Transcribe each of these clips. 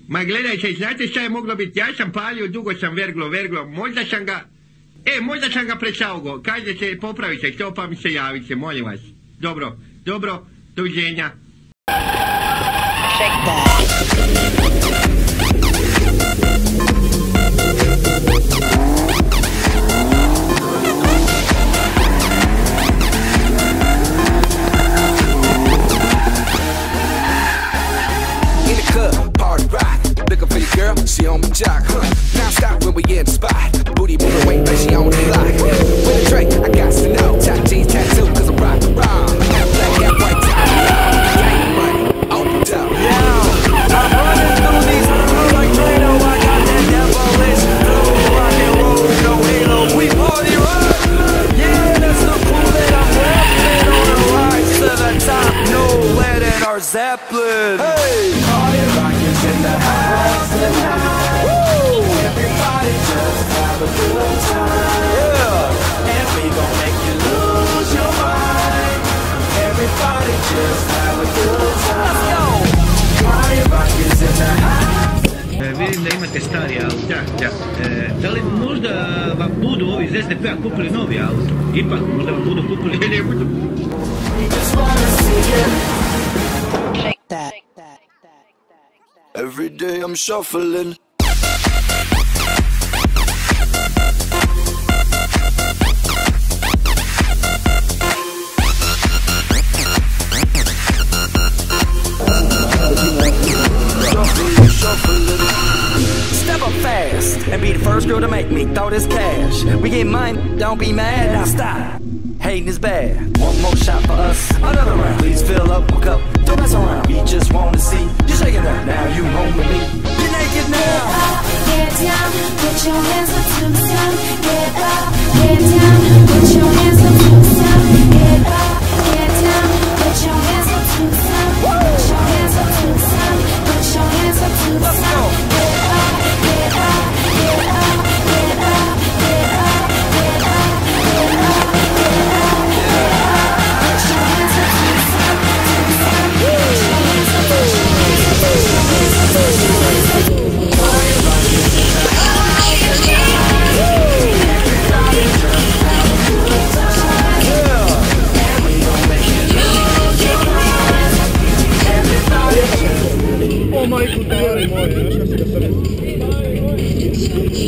Ma gledajte, znate šta je moglo biti? Ja sam palio, dugo sam verglo, možda sam ga presaugo. Kažete, popravite to pa mi se javite, molim vas. Dobro, doviđenja. She on my jock, Now stop when we in the spot. Booty moving weight like she on the block. With a drink, I got to know. Top jeans tattoo, cause I'm rock and roll. Half black, half white, top. Gang money, on the top. Yeah, I'm running through these halls like Drano. I got that devilish flow. Rock and roll, no halo. We party rock. Yeah, that's the crew that I'm rapping. On the rise to the top. No lead in our Zeppelin. Hey, party rock is in the house tonight. Everybody just have a good time. Yeah. And we gon' make you lose your mind. Everybody just have a good time. Let's go. Party rock is in the house. Vidim da imate stari auto. Da li možda vam budu ovi iz SDP-a kupili novi auto? Ipak, možda vam budu kupili. Ne budu. Shake that. Every day I'm shuffling. Step up fast and be the first girl to make me throw this cash. We get mine, don't be mad, now stop. Hating is bad. One more shot for us, another round. Please fill up my cup, don't mess around. We just wanna see you shaking up. Now you home with me. You're naked now. Get down, put your hands up to the sun. Get up, get down, put your hands up to the sun. Get up, get down, put your hands up to the sun. Put your hands up to the sun. Put your hands up to the sun. Get up, get up, get up, get up, get up, get up, get up, get up, get up. Put your hands up to the sun. Put your hands up, put your hands up, put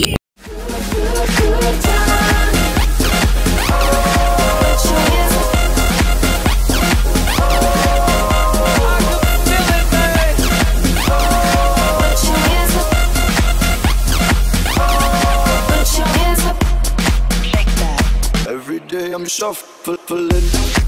your hands up, put your hands up. Every day I'm shuffling.